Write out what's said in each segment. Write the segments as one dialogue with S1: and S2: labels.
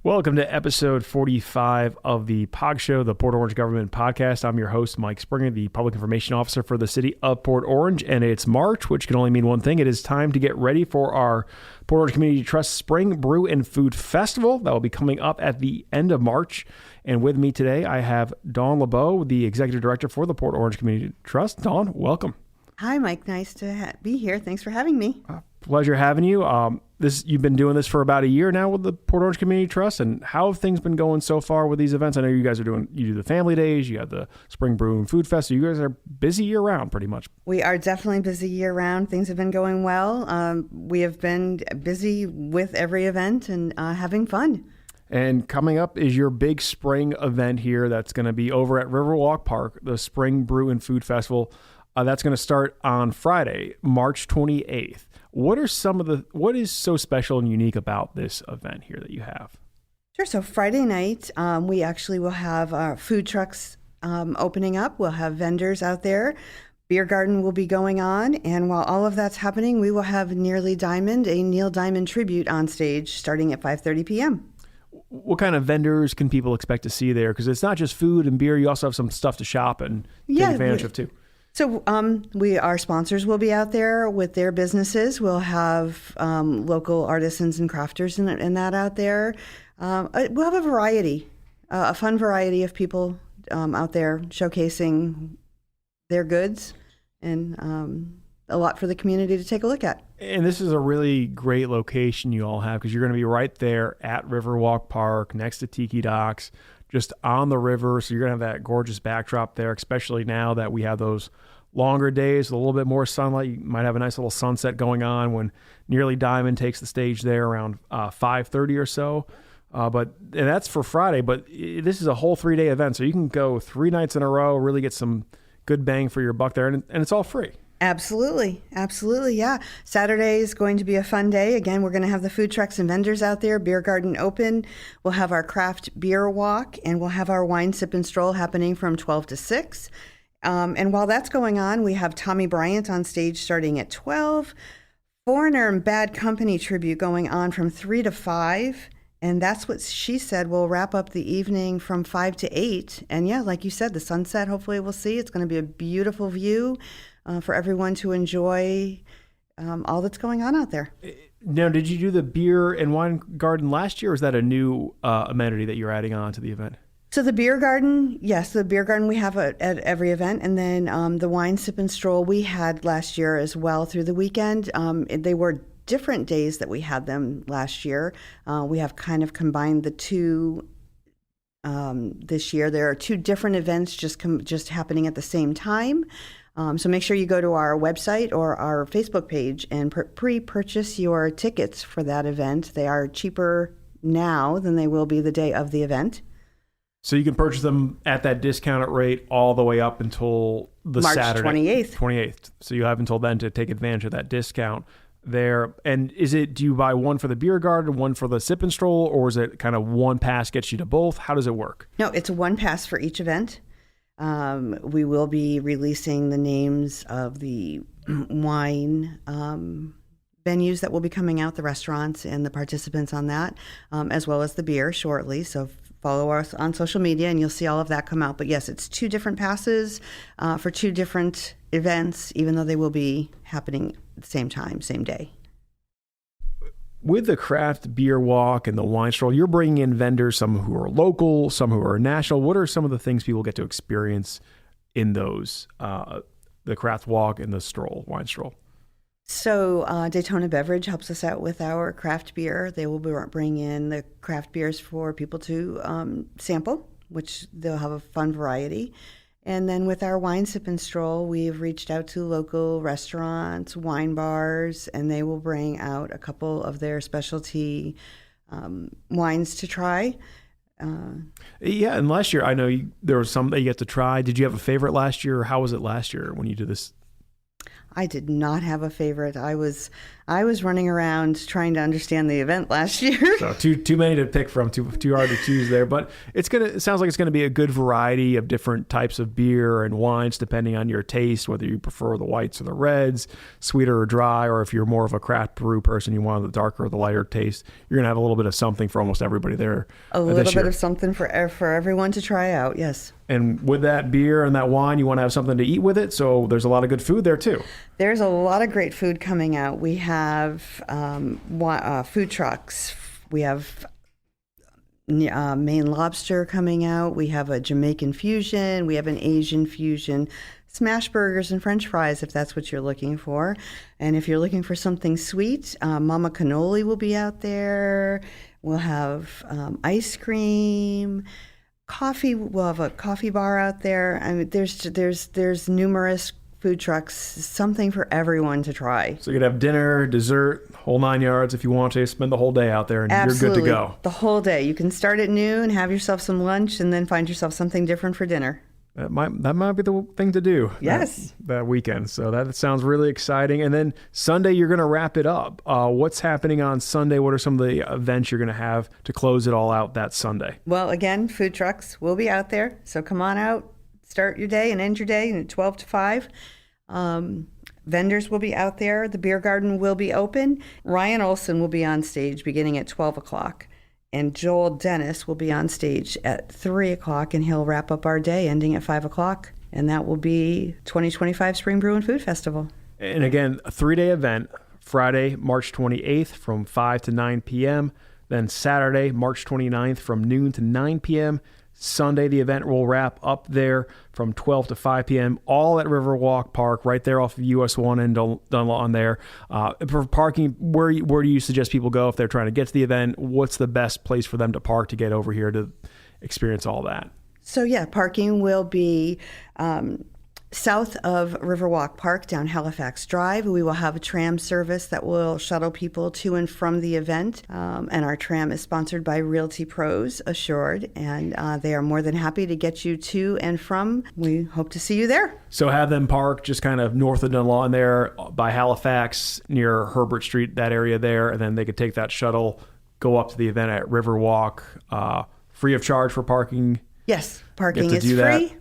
S1: Welcome to episode 45 of the POG Show, the Port Orange Government Podcast. I'm your host, Mike Springer, the Public Information Officer for the City of Port Orange, and it's March, which can only mean one thing. It is time to get ready for our Port Orange Community Trust Spring Brew and Food Festival that will be coming up at the end of March. And with me today, I have Dawn LeBeau, the Executive Director for the Port Orange Community Trust. Dawn, welcome.
S2: Hi, Mike. Nice to be here. Thanks for having me.
S1: Pleasure having you. You've been doing this for about a year now with the Port Orange Community Trust, and how have things been going so far with these events? I know you guys you do the family days, you have the Spring Brew and Food Fest, so you guys are busy year round pretty much.
S2: We are definitely busy year round. Things have been going well. We have been busy with every event and having fun.
S1: And coming up is your big spring event here that's going to be over at Riverwalk Park, the Spring Brew and Food Festival. That's going to start on Friday, March 28th. What is so special and unique about this event here that you have?
S2: Sure. So Friday night, we actually will have our food trucks opening up. We'll have vendors out there. Beer garden will be going on. And while all of that's happening, we will have Nearly Diamond, a Neil Diamond tribute on stage starting at 5:30 p.m.
S1: What kind of vendors can people expect to see there? Because it's not just food and beer. You also have some stuff to shop and take advantage of too.
S2: So our sponsors will be out there with their businesses. We'll have local artisans and crafters and that out there. We'll have a variety, a fun variety of people out there showcasing their goods and a lot for the community to take a look at.
S1: And this is a really great location you all have because you're going to be right there at Riverwalk Park next to Tiki Docks, just on the river. So you're going to have that gorgeous backdrop there, especially now that we have those longer days with a little bit more sunlight. You might have a nice little sunset going on when Nearly Diamond takes the stage there around 5:30 or so. And that's for Friday, but this is a whole 3-day event. So you can go 3 nights in a row, really get some good bang for your buck there. And it's all free.
S2: Absolutely. Absolutely. Yeah. Saturday is going to be a fun day. Again, we're going to have the food trucks and vendors out there, beer garden open. We'll have our craft beer walk, and we'll have our wine sip and stroll happening from 12 to 6. And while that's going on, we have Tommy Bryant on stage starting at 12. Foreigner and Bad Company tribute going on from 3 to 5. And that's what she said. We'll wrap up the evening from 5 to 8. And yeah, like you said, the sunset, hopefully we'll see. It's going to be a beautiful view for everyone to enjoy all that's going on out there.
S1: Now, did you do the beer and wine garden last year, or is that a new amenity that you're adding on to the event?
S2: So the beer garden, yes, the beer garden we have at every event. And then the wine sip and stroll we had last year as well through the weekend. They were different days that we had them last year. We have kind of combined the two this year. There are 2 different events just happening at the same time. So make sure you go to our website or our Facebook page and pre-purchase your tickets for that event. They are cheaper now than they will be the day of the event.
S1: So you can purchase them at that discounted rate all the way up until the
S2: March
S1: Saturday.
S2: 28th.
S1: 28th. So you have until then to take advantage of that discount there. And do you buy one for the beer garden, one for the sip and stroll, or is it kind of one pass gets you to both? How does it work?
S2: No, it's a one pass for each event. We will be releasing the names of the wine venues that will be coming out, the restaurants and the participants on that, as well as the beer shortly. So follow us on social media and you'll see all of that come out. But yes, it's 2 different passes for 2 different events, even though they will be happening at the same time, same day.
S1: With the craft beer walk and the wine stroll, you're bringing in vendors, some who are local, some who are national. What are some of the things people get to experience in those, the craft walk and the wine stroll?
S2: So Daytona Beverage helps us out with our craft beer. They will bring in the craft beers for people to sample, which they'll have a fun variety. And then with our wine sip and stroll, we've reached out to local restaurants, wine bars, and they will bring out a couple of their specialty wines to try.
S1: Yeah, and last year I know there was some that you get to try. Did you have a favorite last year, or how was it last year when you did this?
S2: I did not have a favorite. I was I was running around trying to understand the event last year.
S1: So too many to pick from, too hard to choose there. But it sounds like it's gonna be a good variety of different types of beer and wines depending on your taste, whether you prefer the whites or the reds, sweeter or dry, or if you're more of a craft brew person, you want the darker or the lighter taste. You're gonna have a little bit of something for almost everybody there.
S2: A little bit of something for everyone to try out. Yes.
S1: And with that beer and that wine, you want to have something to eat with it. So there's a lot of good food there too.
S2: There's a lot of great food coming out. We have food trucks. We have Maine lobster coming out. We have a Jamaican fusion. We have an Asian fusion. Smash burgers and French fries, if that's what you're looking for. And if you're looking for something sweet, Mama Cannoli will be out there. We'll have ice cream. Coffee, we'll have a coffee bar out there. I mean, there's numerous food trucks, something for everyone to try.
S1: So you could have dinner, dessert, whole 9 yards if you want to. Spend the whole day out there and
S2: Absolutely.
S1: You're good to go.
S2: The whole day. You can start at noon, have yourself some lunch, and then find yourself something different for dinner.
S1: That might be the thing to do.
S2: Yes.
S1: That weekend. So that sounds really exciting. And then Sunday, you're going to wrap it up. What's happening on Sunday? What are some of the events you're going to have to close it all out that Sunday?
S2: Well, again, food trucks will be out there. So come on out, start your day and end your day at 12 to 5. Vendors will be out there. The beer garden will be open. Ryan Olson will be on stage beginning at 12 o'clock. And Joel Dennis will be on stage at 3 o'clock, and he'll wrap up our day ending at 5 o'clock. And that will be 2025 Spring Brew and Food Festival.
S1: And again, a 3-day event, Friday, March 28th from 5 to 9 p.m., then Saturday, March 29th from noon to 9 p.m., Sunday, the event will wrap up there from 12 to 5 p.m., all at Riverwalk Park, right there off of US 1 and Dunlawton there. For parking, where do you suggest people go if they're trying to get to the event? What's the best place for them to park to get over here to experience all that?
S2: So, yeah, parking will be south of Riverwalk Park down Halifax Drive. We will have a tram service that will shuttle people to and from the event. And our tram is sponsored by Realty Pros Assured, and they are more than happy to get you to and from. We hope to see you there.
S1: So have them park just kind of north of Dunlawton there by Halifax near Herbert Street, that area there, and then they could take that shuttle, go up to the event at Riverwalk, free of charge for parking.
S2: Yes, parking is free.
S1: That,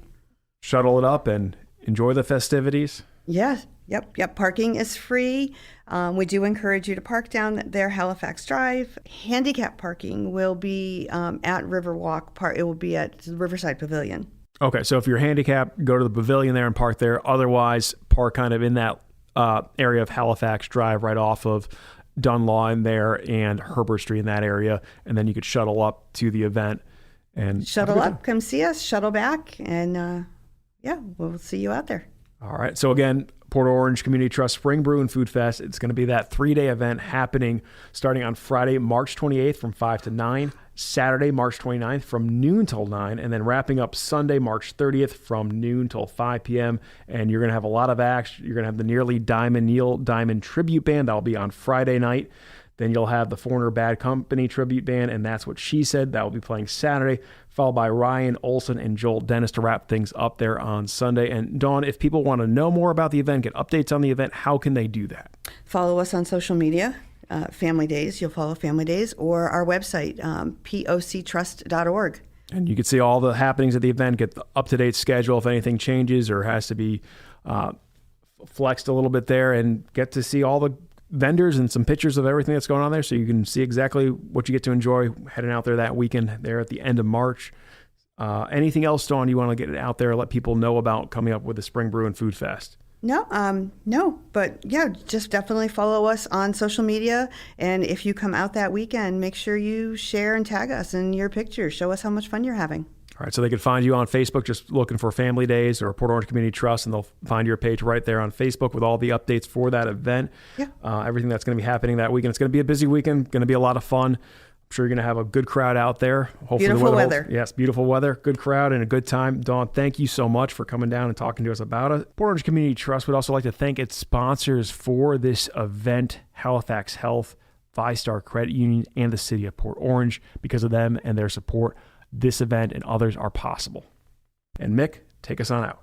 S1: shuttle it up and enjoy the festivities.
S2: Yes. Yep. Parking is free. We do encourage you to park down there, Halifax Drive. Handicap parking will be at Riverwalk Park. It will be at Riverside Pavilion.
S1: Okay, so if you're handicapped, go to the pavilion there and park there. Otherwise, park kind of in that area of Halifax Drive right off of Dunlawton there and Herbert Street in that area. And then you could shuttle up to the event. And
S2: shuttle up, come see us, shuttle back, and we'll see you out there.
S1: All right. So again, Port Orange Community Trust Spring Brew and Food Fest. It's going to be that 3-day event happening starting on Friday, March 28th from 5 to 9, Saturday, March 29th from noon till 9, and then wrapping up Sunday, March 30th from noon till 5 p.m. And you're going to have a lot of acts. You're going to have the Neil Diamond Tribute Band. That'll be on Friday night. Then you'll have the Foreigner Bad Company Tribute Band, and That's What She Said. That will be playing Saturday, followed by Ryan Olson and Joel Dennis to wrap things up there on Sunday. And Dawn, if people want to know more about the event, get updates on the event, how can they do that?
S2: Follow us on social media, Family Days. You'll follow Family Days, or our website, poctrust.org.
S1: And you can see all the happenings at the event, get the up-to-date schedule if anything changes or has to be flexed a little bit there, and get to see all the vendors and some pictures of everything that's going on there, so you can see exactly what you get to enjoy heading out there that weekend there at the end of March. Anything else, Dawn, you want to get out there, let people know about coming up with the Spring Brew and Food Fest?
S2: No, but yeah, just definitely follow us on social media. And if you come out that weekend, make sure you share and tag us in your pictures. Show us how much fun you're having.
S1: All right, so they can find you on Facebook just looking for Family Days or Port Orange Community Trust, and they'll find your page right there on Facebook with all the updates for that event.
S2: Yeah.
S1: Everything that's going to be happening that weekend. It's going to be a busy weekend, going to be a lot of fun. I'm sure you're going to have a good crowd out there. Hopefully
S2: beautiful weather.
S1: Yes, beautiful weather, good crowd, and a good time. Dawn, thank you so much for coming down and talking to us about it. Port Orange Community Trust would also like to thank its sponsors for this event, Halifax Health, 5-Star Credit Union, and the City of Port Orange. Because of them and their support, this event and others are possible. And Mick, take us on out.